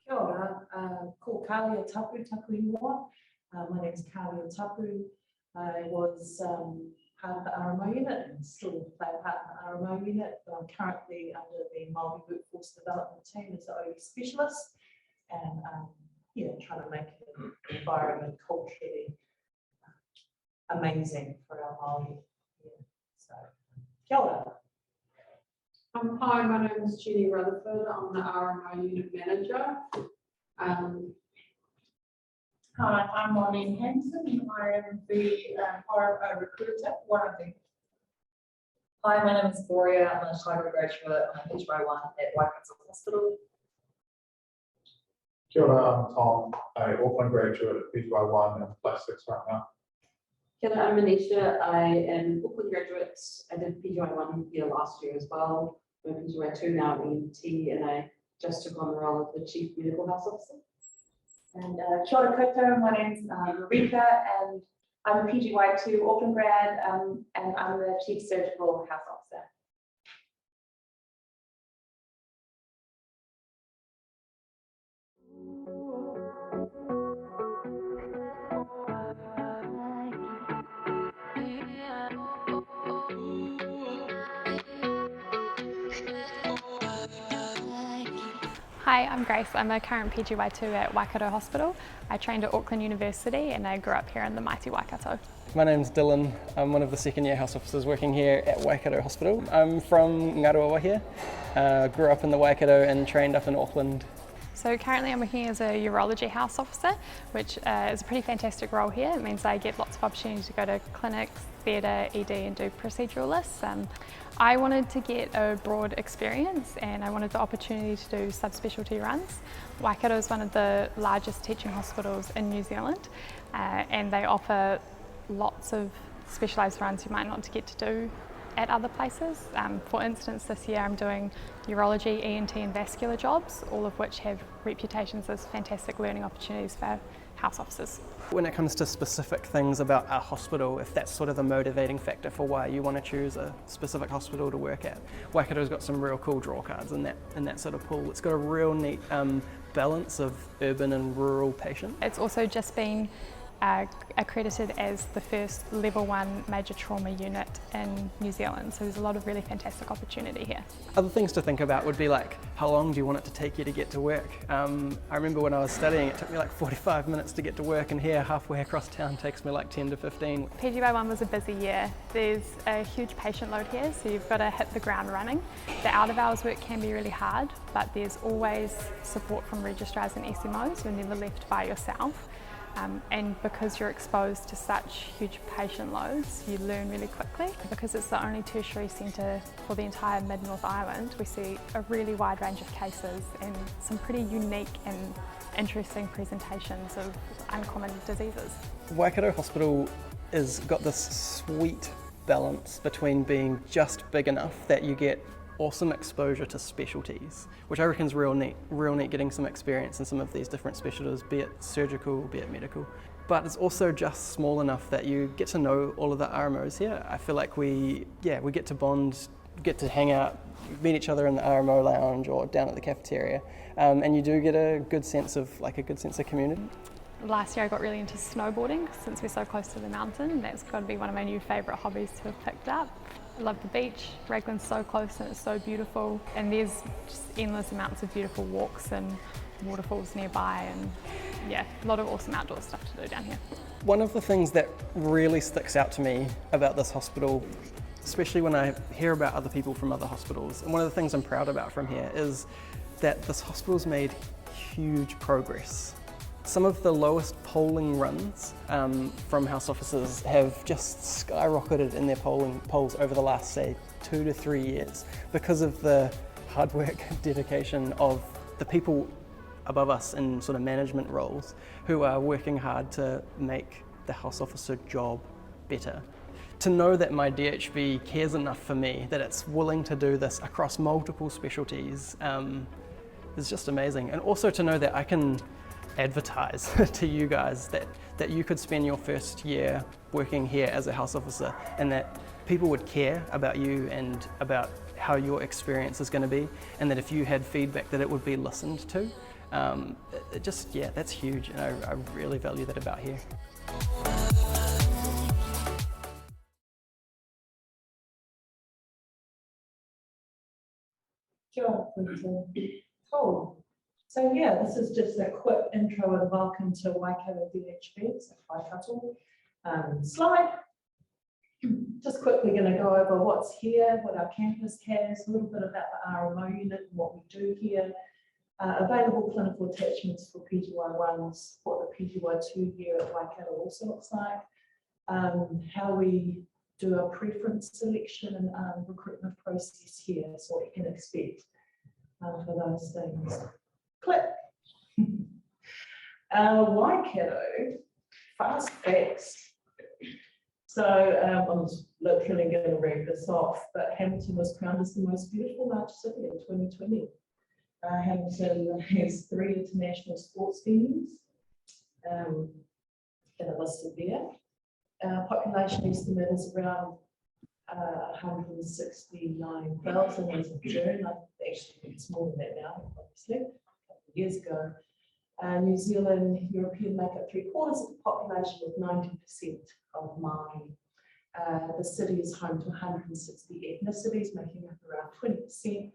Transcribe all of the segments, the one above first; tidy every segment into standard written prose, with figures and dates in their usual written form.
Kia ora, ko Kālia Tapu ingoa. My name is Kālia Tapu. I was part of the RMO unit and still play a part in the RMO unit, but I'm currently under the Māori Workforce Development team as OE specialist, and trying to make the environment culturally amazing for our Māori. So, kia ora. Hi, my name is Jenny Rutherford. I'm the RMO unit manager. Hi, I'm Marlene Hanson. I am the RMO recruiter, one of them. Hi, my name is Gloria. I'm a Title graduate. I'm a Pgy Rights at Waikato Hospital. Kia ora, I'm Tom, an Auckland graduate at Pgy in plastics right now. Kia ora, I'm Manisha. I am an Auckland graduate. I did Pgy here last year as well. I'm a Pgy 2 now at ENT, and I just took on the role of the Chief Medical Health Officer. And kia ora koutou, my name's Marika, and I'm a Pgy 2 Auckland grad, and I'm the Chief Surgical Health Officer. Hi, I'm Grace. I'm a current Pgy 2 at Waikato Hospital. I trained at Auckland University and I grew up here in the mighty Waikato. My name's Dylan. I'm one of the second year house officers working here at Waikato Hospital. I'm from Ngaruawa here. Grew up in the Waikato and trained up in Auckland. So currently I'm working as a urology house officer, which is a pretty fantastic role here. It means I get lots of opportunity to go to clinics, theatre, ED and do procedural lists. I wanted to get a broad experience and I wanted the opportunity to do subspecialty runs. Waikato is one of the largest teaching hospitals in New Zealand and they offer lots of specialised runs you might not get to do at other places. For instance, this year I'm doing urology, ENT and vascular jobs, all of which have reputations as fantastic learning opportunities for house officers. When it comes to specific things about our hospital, if that's sort of the motivating factor for why you want to choose a specific hospital to work at, Waikato's got some real cool draw cards in that sort of pool. It's got a real neat balance of urban and rural patients. It's also just been accredited as the first level 1 major trauma unit in New Zealand, so there's a lot of really fantastic opportunity here. Other things to think about would be like, how long do you want it to take you to get to work? I remember when I was studying it took me like 45 minutes to get to work, and here halfway across town takes me like 10 to 15. Pgy was a busy year. There's a huge patient load here, so you've got to hit the ground running. The out of hours work can be really hard, but there's always support from registrars and SMOs. You're never left by yourself. And because you're exposed to such huge patient loads, you learn really quickly. Because it's the only tertiary centre for the entire Mid-North Island, we see a really wide range of cases and some pretty unique and interesting presentations of uncommon diseases. Waikato Hospital has got this sweet balance between being just big enough that you get awesome exposure to specialties, which I reckon is real neat getting some experience in some of these different specialties, be it surgical, be it medical. But it's also just small enough that you get to know all of the RMOs here. I feel like we get to bond, get to hang out, meet each other in the RMO Lounge or down at the cafeteria, and you do get a good sense of community. Last year I got really into snowboarding since we're so close to the mountain. That's got to be one of my new favourite hobbies to have picked up. I love the beach. Raglan's so close and it's so beautiful, and there's just endless amounts of beautiful walks and waterfalls nearby, and a lot of awesome outdoor stuff to do down here. One of the things that really sticks out to me about this hospital, especially when I hear about other people from other hospitals, and one of the things I'm proud about from here is that this hospital's made huge progress. Some of the lowest polling runs from house officers have just skyrocketed in their polls over the last, say, 2 to 3 years because of the hard work and dedication of the people above us in sort of management roles who are working hard to make the house officer job better. To know that my DHB cares enough for me, that it's willing to do this across multiple specialties is just amazing. And also to know that I can advertise to you guys that that you could spend your first year working here as a house officer and that people would care about you and about how your experience is going to be, and that if you had feedback that it would be listened to. Yeah, that's huge, and I really value that about here. Sure, cool. So yeah, this is just a quick intro and welcome to Waikato DHB, so Waikato. Slide. Just quickly going to go over what's here, what our campus has, a little bit about the RMO unit and what we do here. Available clinical attachments for PGY1s, what the PGY2 here at Waikato also looks like. How we do our preference selection and recruitment process here, so what you can expect for those things. Click. Waikato, fast facts. So I'm just literally going to read this off, but Hamilton was crowned as the most beautiful large city in 2020. Hamilton has 3 international sports venues that are listed there. Population estimate is around 169,000 as of June. I actually think it's more than that now, obviously, a couple of years ago. New Zealand, European make up 3/4 of the population with 90% of mahi. The city is home to 160 ethnicities, making up around 20%.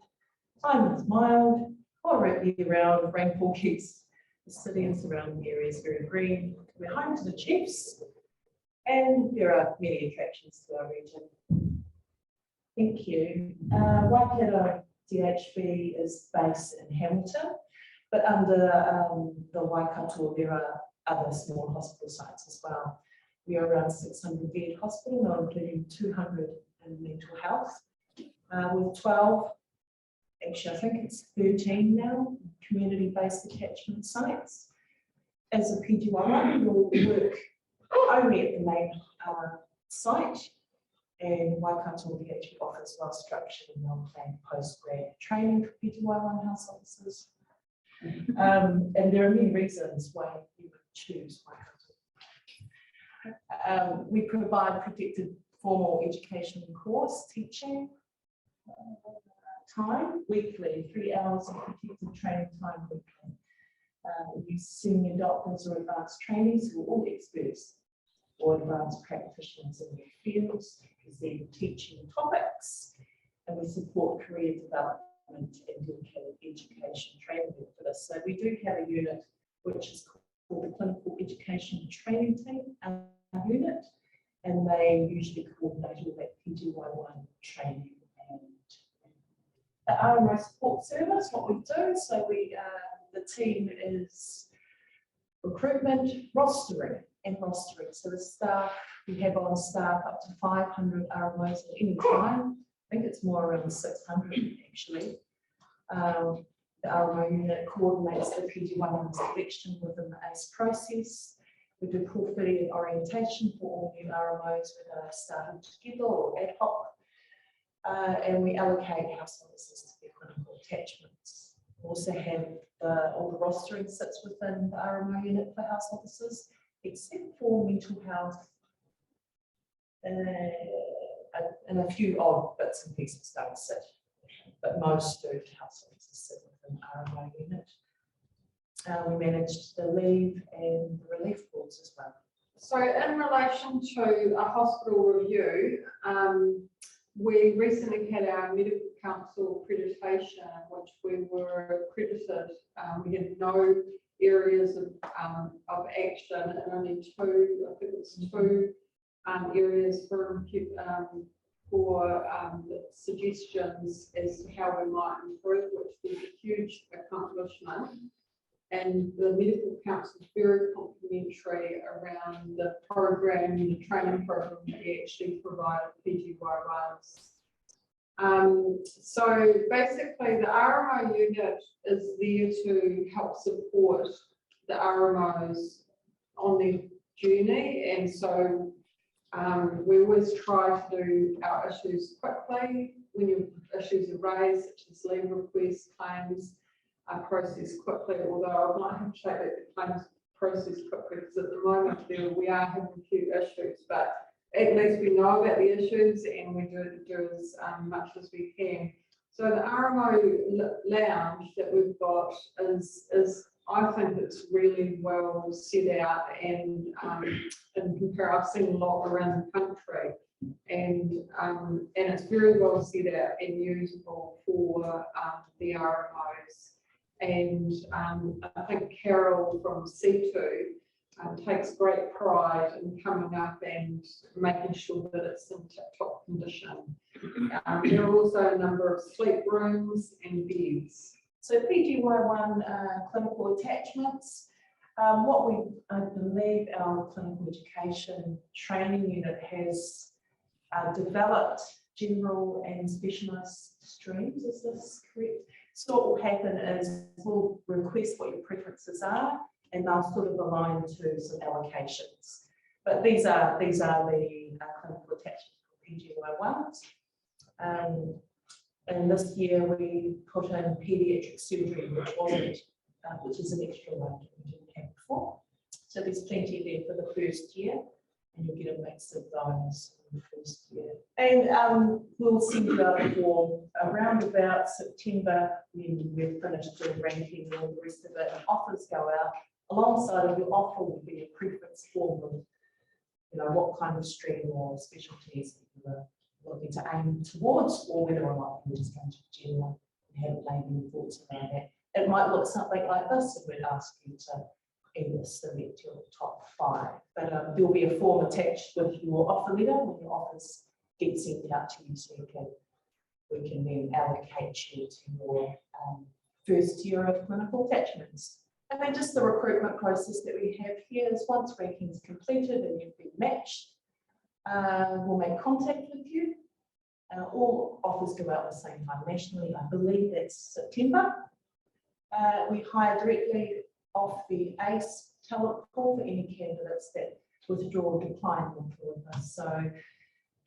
Climate is mild, moderate year-round, rainfall keeps the city and surrounding areas very green. We're home to the Chiefs, and there are many attractions to our region. Thank you. Waikato DHB is based in Hamilton, but under the Waikato, there are other small hospital sites as well. We are around 600 bed hospital, not including 200 in mental health, with 12, actually I think it's 13 now, community-based attachment sites. As a PGY1, we'll work only at the main site, and Waikato DHB offers well-structured and well-planned post-grad training for PGY1 house officers. And there are many reasons why you would choose Waikato. We provide protected formal education course teaching time weekly, 3 hours of protected training time weekly. We use senior doctors or advanced trainees who are all experts or advanced practitioners in their fields to present teaching topics, and we support career development and dedicated education training for this. So we do have a unit which is called the Clinical Education Training Team, our unit, and they usually coordinate all that PGY1 training. And the RMO support service, what we do, so we the team is recruitment, rostering. So the staff, we have on staff up to 500 RMOs at any time. I think it's more around 600 actually. The RMO unit coordinates the PGY1 selection within the ACE process. We do call fitting and orientation for all new RMOs, whether they're starting together or ad hoc. And we allocate house officers to their clinical attachments. We also have all the rostering sits within the RMO unit for house officers, except for mental health and a few odd bits and pieces don't sit, but most do house officers sit within the RMO unit. We manage the leave and the relief boards as well. So in relation to a hospital review, we recently had our medical council accreditation, which we were accredited. We had no areas of action and only 2, I think it was 2 areas for suggestions as to how we might improve, which was a huge accomplishment. And the medical council is very complimentary around the program, the training program that we actually provide at Pgy Rights. So basically the RMO unit is there to help support the RMOs on their journey, and so we always try to do our issues quickly. When your issues are raised, such as leave requests, claims, process quickly, although I might have to say that the claims process quickly, because at the moment we are having a few issues, but at least we know about the issues and we do as much as we can. So the RMO Lounge that we've got is I think it's really well set out, and in compare, I've seen a lot around the country, and it's very well set out and usable for the RMOs. And I think Carol from C2 takes great pride in coming up and making sure that it's in tip-top condition. There are also a number of sleep rooms and beds. So PGY1 clinical attachments. I believe our clinical education training unit has developed general and specialist streams. Is this correct? So what will happen is we'll request what your preferences are, and they'll sort of align to some allocations. But these are the clinical attachments for PGY1s. And this year we put in paediatric surgery, which is an extra one that we didn't have before. So there's plenty there for the first year, and you'll get a mix of those in the first year. And we'll send you out for around about September, when we've finished doing ranking and all the rest of it, and offers go out. Alongside of your offer will be a preference form of, what kind of stream or specialties you're looking to aim towards, or whether or not you're just going to general and have any thoughts around that. It might look something like this, and we'd ask you to either select your top 5. But there'll be a form attached with your offer letter when your offers get sent out to you, so we can then allocate you to your first tier of clinical attachments. And then just the recruitment process that we have here is once ranking is completed and you've been matched, we'll make contact with you. All offers go out at the same time nationally. I believe that's September. We hire directly off the ACE talent pool for any candidates that withdraw or decline with us. So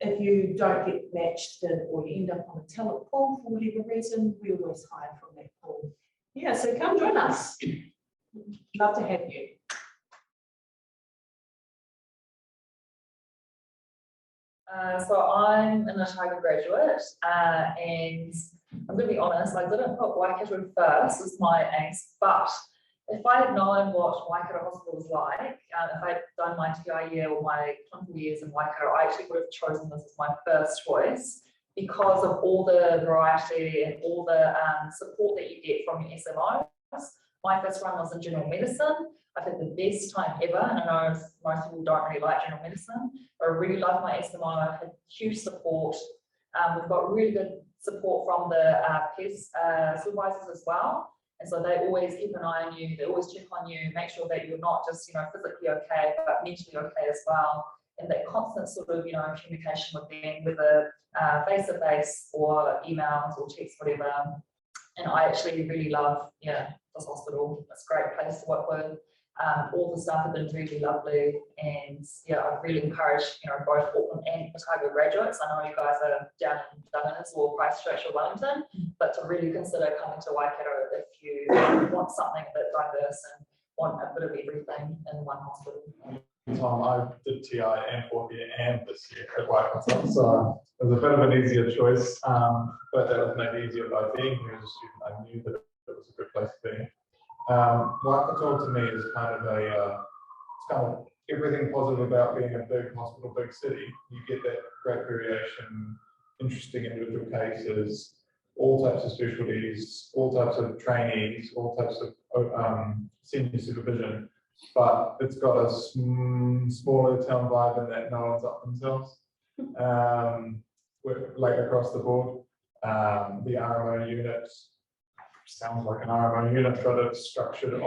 if you don't get matched or you end up on a talent pool for whatever reason, we always hire from that pool. Yeah, so come join us. Love to have you. So I'm an Otago graduate, and I'm going to be honest, I didn't put Waikato first as my ACE, but if I had known what Waikato Hospital was like, if I'd done my TI year or my clinical years in Waikato, I actually would have chosen this as my first choice because of all the variety and all the support that you get from your SMOs. My first one was in general medicine. I've had the best time ever, and I know most people don't really like general medicine, but I really love my SMO. I've had huge support. We've got really good support from the PES supervisors as well. And so they always keep an eye on you, they always check on you, make sure that you're not just, physically okay, but mentally okay as well. And that constant sort of, communication with them, whether face-to-face or emails or text, whatever. And I actually really love, this hospital. It's a great place to work with. All the staff have been really lovely, and I really encourage both Auckland and Otago graduates. I know you guys are down in Dungeness or Christchurch or Wellington, but to really consider coming to Waikato if you want something a bit diverse and want a bit of everything in one hospital. Tom, I did TI and 4th year and this year at Waikato, so it was a bit of an easier choice, but that was made easier by being here as a student. I knew that it was a good place to be. Waikato to me is kind of it's kind of everything positive about being a big hospital, big city. You get that great variation, interesting individual cases, all types of specialties, all types of trainees, all types of senior supervision, but it's got a smaller town vibe in that no one's up themselves, like across the board. The RMO unit sounds like an RMO unit, but it's structured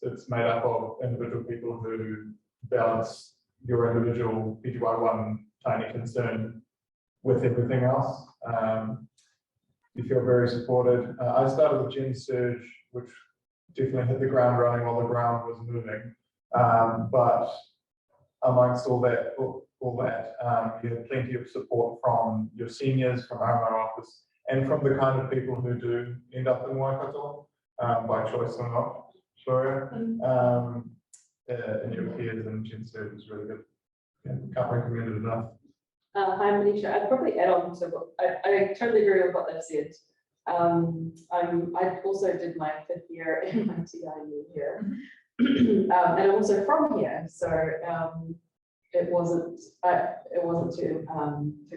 it's made up of individual people who balance your individual PGY1 tiny concern with everything else. You feel very supported. I started with Gen Surge, which definitely hit the ground running while the ground was moving. But amongst all that, you have plenty of support from your seniors, from RMO office, and from the kind of people who do end up in Waikato by choice or not. Sure. in your peers and gen surg is really good. Yeah, can't recommend it enough. Hi, Manisha. I'd probably add on to what I totally agree with what they've said. I also did my 5th year in my TIU here, and I'm also from here, so it wasn't too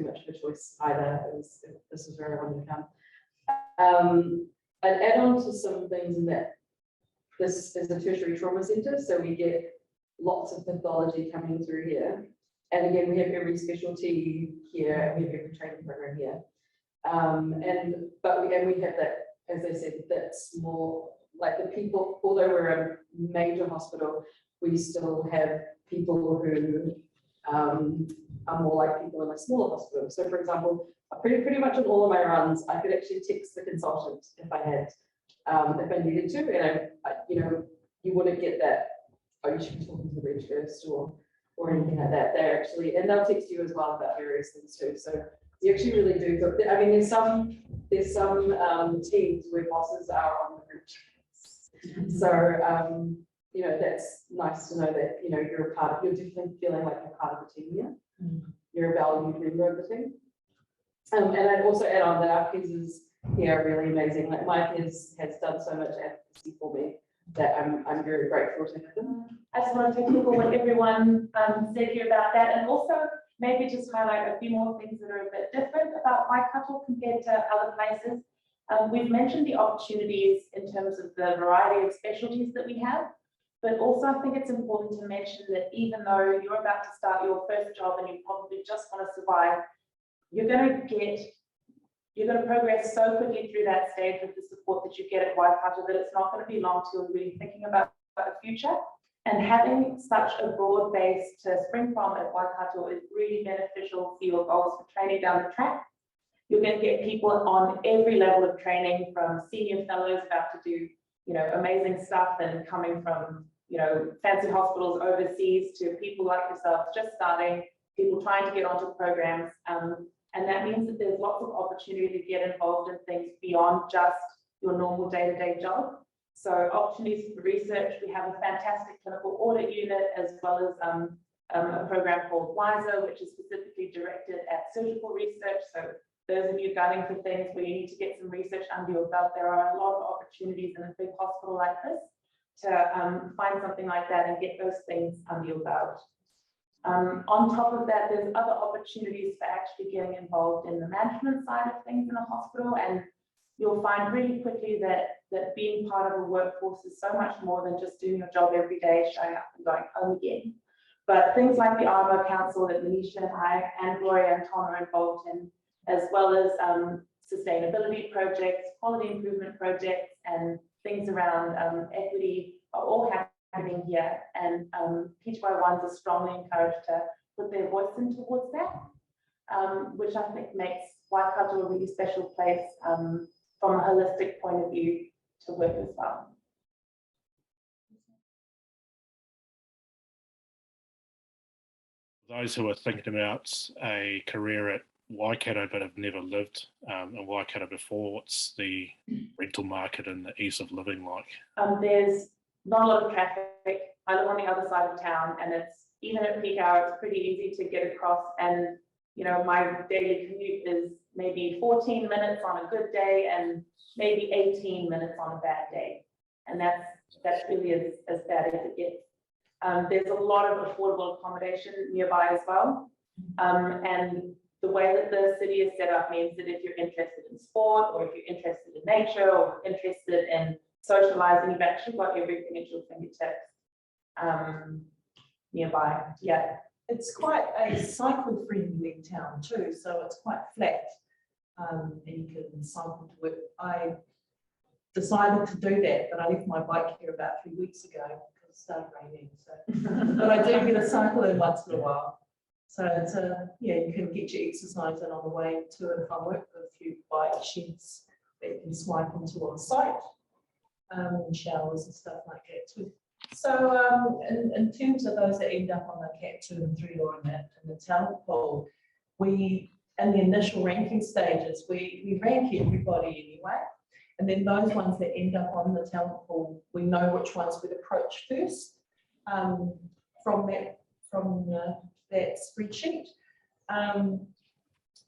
much of a choice either. This was where I wanted to come. I'd add on to some things in that this is a tertiary trauma centre, so we get lots of pathology coming through here. And again, we have every specialty here, and we have every training program here. And we have that, as I said, that's more like the people, although we're a major hospital, we still have people who are more like people in a smaller hospital. So for example, pretty much on all of my runs, I could actually text the consultant if I had, if I needed to, and you know, you wouldn't get that, oh, you should be talking to the bridge first or anything like that. They're actually, and they'll text you as well about various things too. So you actually really do. I mean, there's some teams where bosses are on the bridge. So you know, that's nice to know that, you know, you're a part of, you're definitely feeling like you're part of the team here. You're a valued member of the team. And I'd also add on that our peers here are really amazing. Like my peers has done so much advocacy for me that I'm very grateful to have them. I just want to take people what everyone said here about that, and also maybe just highlight a few more things that are a bit different about Waikato compared to other places. We've mentioned the opportunities in terms of the variety of specialties that we have, but also I think it's important to mention that even though you're about to start your first job and you probably just want to survive, you're going to progress so quickly through that stage with the support that you get at Waikato that it's not going to be long till you're really thinking about the future. And having such a broad base to spring from at Waikato is really beneficial for your goals for training down the track. You're going to get people on every level of training, from senior fellows about to do, you know, amazing stuff and coming from, you know, fancy hospitals overseas to people like yourselves just starting, people trying to get onto programs. And that means that there's lots of opportunity to get involved in things beyond just your normal day-to-day job. So opportunities for research, we have a fantastic clinical audit unit, as well as a program called WISER, which is specifically directed at surgical research. So those of you gunning for things where you need to get some research under your belt, there are a lot of opportunities in a big hospital like this to find something like that and get those things under your belt. On top of that, there's other opportunities for actually getting involved in the management side of things in a hospital, and you'll find really quickly that being part of a workforce is so much more than just doing your job every day, showing up and going home again. But things like the RMO Council that Manisha and I and Gloria and Tom are involved in, as well as sustainability projects, quality improvement projects, and things around equity are all happening here. And PGY1s are strongly encouraged to put their voice in towards that, which I think makes Waikato a really special place from a holistic point of view to work as well. Those who are thinking about a career at Waikato but have never lived in Waikato before, what's the rental market and the ease of living like? There's not a lot of traffic. I live on the other side of town, and it's, even at peak hour, it's pretty easy to get across. And you know, my daily commute is maybe 14 minutes on a good day and maybe 18 minutes on a bad day. And that's really as bad as it gets. There's a lot of affordable accommodation nearby as well. And the way that the city is set up means that if you're interested in sport, or if you're interested in nature, or interested in socializing, you've actually got everything at your fingertips nearby. Yeah. It's quite a cycle-friendly town too, so it's quite flat, and you can cycle to work. I decided to do that, but I left my bike here about 3 weeks ago because it started raining. So, but I do get a cycle in once in a while. So it's yeah, you can get your exercise in on the way to and from work with a few bike sheds that you can swipe into on site, and showers and stuff like that too. So in terms of those that end up on the Cat 2 and 3 or in the talent pool, we, in the initial ranking stages, we rank everybody anyway. And then those ones that end up on the talent pool, we know which ones we'd approach first. from that spreadsheet.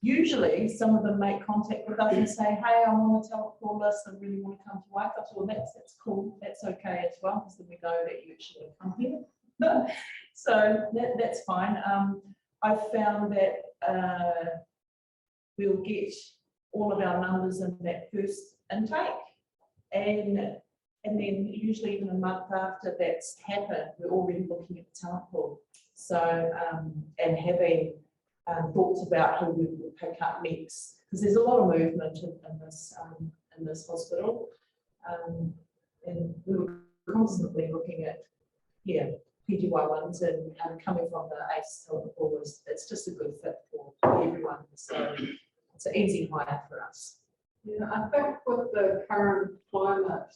Usually, some of them make contact with us and say, "Hey, I'm on the talent call list. I really want to come to Waikato." Well, that's cool. That's okay as well, because then we know that you actually come here. So that's fine. I found that we'll get all of our numbers in that first intake, and then usually even a month after that's happened, we're already looking at the talent pool. So and having thoughts about who we will pick up next, because there's a lot of movement in this hospital, and we were constantly looking at PGY ones and coming from the ACE talent pool it's just a good fit for everyone. So it's an easy hire for us. Yeah, I think with the current climate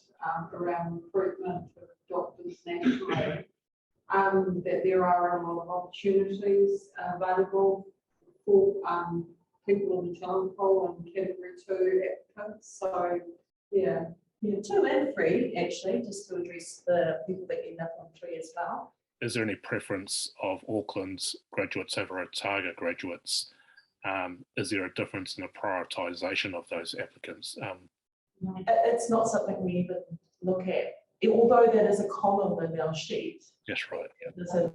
around recruitment of doctors nationally, that there are a lot of opportunities available for people in the talent pool and category 2 applicants. So yeah. 2 and 3 actually, just to address the people that end up on 3 as well. Is there any preference of Auckland's graduates over Otago graduates? Is there a difference in the prioritisation of those applicants? It's not something we even look at, although that is a column in our sheet. That's right. It doesn't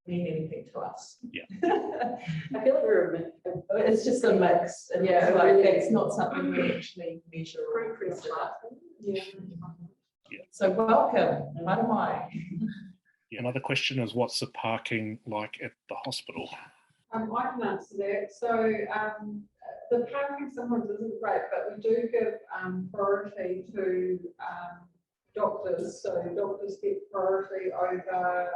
mean anything to us. Yeah. I feel like we're a bit, it's just a mix. And Yeah, it's like, really. it's not something we actually measure or consider. yeah. So welcome, Matamai. Yeah, another question is, what's the parking like at the hospital? I can answer that. So the parking sometimes isn't great, but we do give priority to doctors. So doctors get priority over,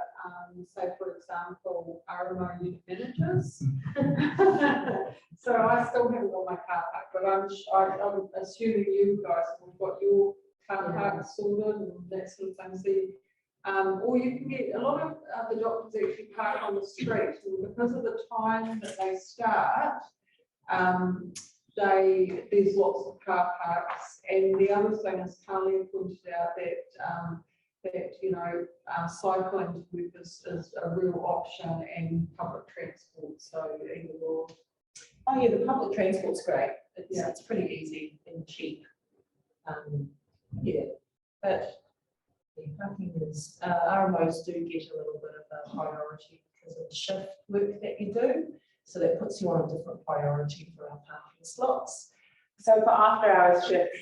say, for example, RMO unit managers. So I still haven't got my car park, but I'm assuming you guys have got your car park sorted and that sort of thing. So, or you can get a lot of the doctors actually park on the street, and because of the time that they start, there's lots of car parks. And the other thing, as Carly pointed out, that cycling to work is a real option, and public transport. So either or. Oh yeah, the public transport's great. It's pretty easy and cheap. But parking is, RMOs do get a little bit of a priority because of the shift work that you do. So that puts you on a different priority for our parking slots. So for after hours shifts,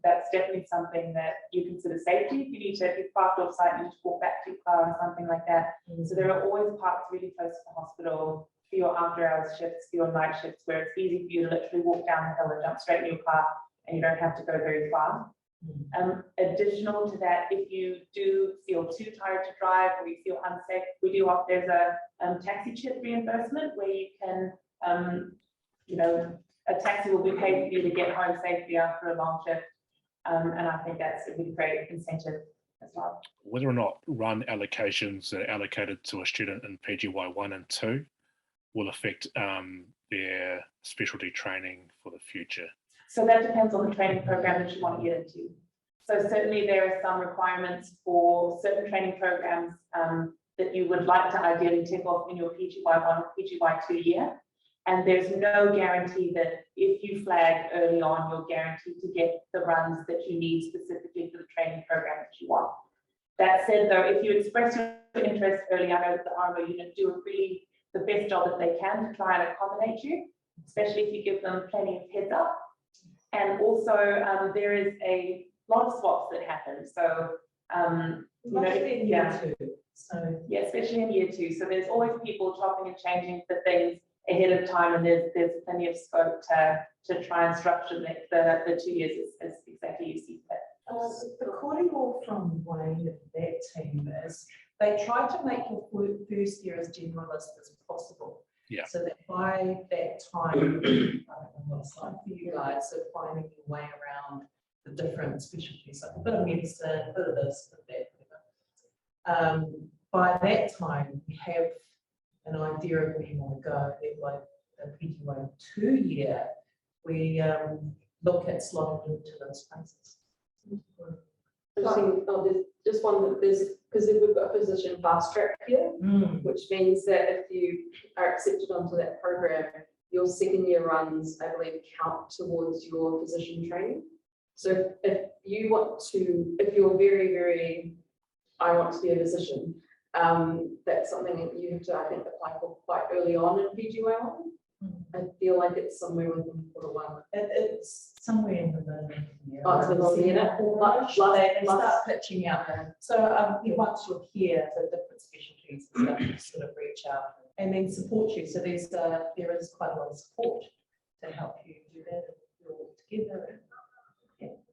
that's definitely something that you consider safety. If you need to, if you've parked off site, you need to walk back to your car or something like that. So there are always parks really close to the hospital for your after hours shifts, for your night shifts, where it's easy for you to literally walk down the hill and jump straight in your car, and you don't have to go very far. Additional to that, if you do feel too tired to drive or you feel unsafe, we do offer, there's a taxi chip reimbursement where you can, a taxi will be paid for you to get home safely after a long shift. And I think that's a really great incentive as well. Whether or not run allocations that are allocated to a student in PGY 1 and 2 will affect their specialty training for the future. So that depends on the training program that you want to get into. So certainly there are some requirements for certain training programs that you would like to ideally tick off in your PGY 1 or PGY 2 year. And there's no guarantee that if you flag early on, you're guaranteed to get the runs that you need specifically for the training program that you want. That said, though, if you express your interest early, I know that the RMO unit do really the best job that they can to try and accommodate you, especially if you give them plenty of heads up. And also, there is a lot of swaps that happen. So, in year 2. So yeah, especially in year 2. So there's always people chopping and changing the things ahead of time, and there's plenty of scope to try and structure the 2 years as exactly you see fit. the cordial from Wayne of that team is they try to make your first year as generalist as possible. Yeah. So that by that time, I don't know what it's like for you guys, so finding your way around the different specialties, like a bit of medicine, a bit of this, a bit of that, whatever. By that time, we have an idea of where you want to go. Then like the PGY 2 year, we look at slotting into those places. There's just one that because we've got a physician fast track here, which means that if you are accepted onto that program, your second year runs, I believe, count towards your physician training. So if you're very, very, I want to be a physician, that's something that you have to, I think, apply for quite early on in PGY1. I feel like it's somewhere within Q1. It's somewhere in the middle. Oh, it's in the middle. They start pitching out there. So once you're here for different specialties and stuff, you sort of reach out and then support you. So there is quite a lot of support to help you do that and you're all together.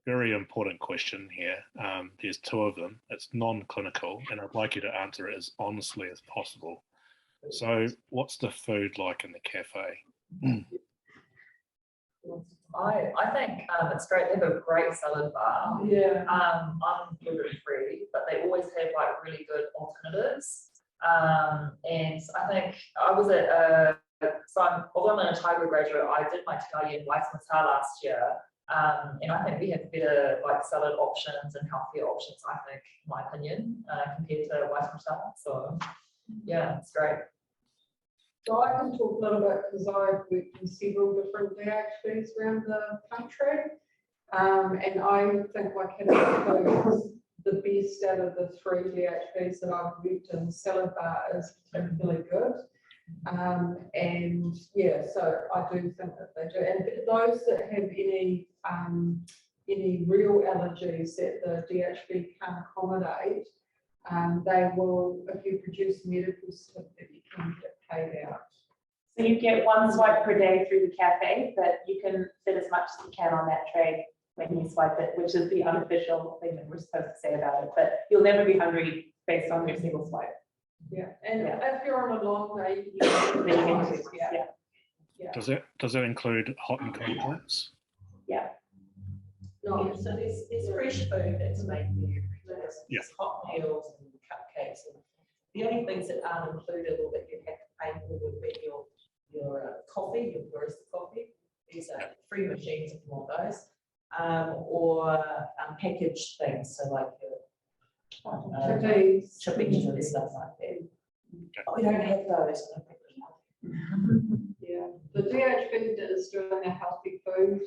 Very important question here. There's two of them. It's non-clinical, and I'd like you to answer it as honestly as possible. So, what's the food like in the cafe? I think it's great. They have a great salad bar. Yeah. I'm gluten-free, but they always have like really good alternatives. And I think I was at although I'm an Untitled graduate, I did my Pgy Rights last year. And I think we have better like salad options and healthier options, I think, in my opinion, compared to Waikato. So yeah, it's great. So I can talk a little bit because I've worked in several different DHBs around the country. And I think Waikato is the best out of the 3 DHBs that I've worked in. Salad bar is particularly good. And yeah, so I do think that they do. And those that have any real allergies that the DHB can't accommodate, they will, if you produce a medical certificate, you can get paid out. So you get 1 swipe per day through the cafe, but you can fit as much as you can on that tray when you swipe it, which is the unofficial thing that we're supposed to say about it. But you'll never be hungry based on your single swipe. Yeah, and if you're on a long day, you Does that include hot and cold drinks? Yeah. No, so there's fresh food that's made there. There's hot meals and cupcakes. And the only things that aren't included or that you have to pay for would be your coffee, your barista coffee. These are free machines if you want those, or packaged things, so like your chippies and stuff like that. But we don't have those. Yeah, the DHB that is doing a healthy food,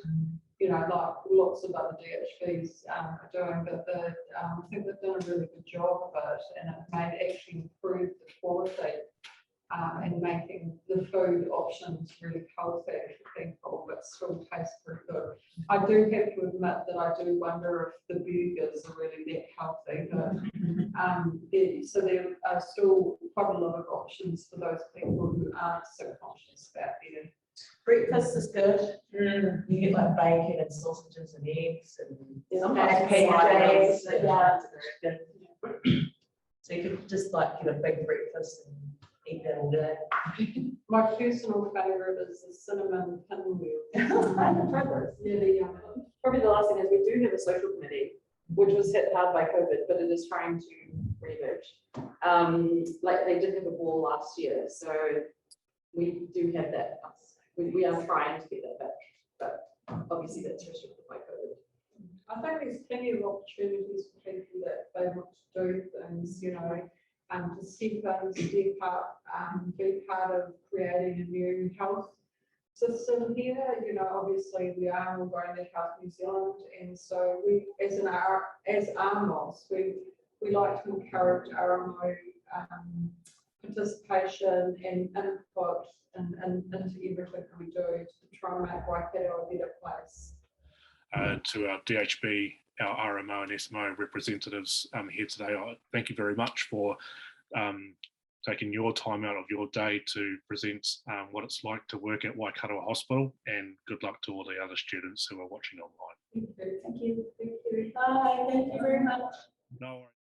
you know, like lots of other DHBs are doing, but I think they've done a really good job of it, and it may actually improve the quality and making the food options really healthy for people, but still taste pretty good. I do have to admit that I do wonder if the burgers are really that healthy, but so there are still quite a lot of options for those people who aren't so conscious about eating. Breakfast is good. You get like bacon and sausages and eggs and sometimes pancakes. Yeah. So you could just like get a big breakfast and eat that all day. My personal favourite is the cinnamon pinwheel. Really yummy. Probably the last thing is we do have a social committee, which was hit hard by COVID, but it is trying to re-emerge. Like they did have a ball last year, so we do have that. We are trying to get that back, but obviously that's restricted by COVID. I think there's plenty of opportunities for people that they want to do things, you know, to step up, be part of creating a new health system here. You know, obviously we are all going to Health New Zealand, and so we, as RMOs, we like to encourage RMO participation and input and into everything we do to try and make Waikato a better place. To our DHB, our RMO and SMO representatives here today, I thank you very much for taking your time out of your day to present what it's like to work at Waikato Hospital, and good luck to all the other students who are watching online. Thank you. Thank you. Bye. Thank you very much. No worries.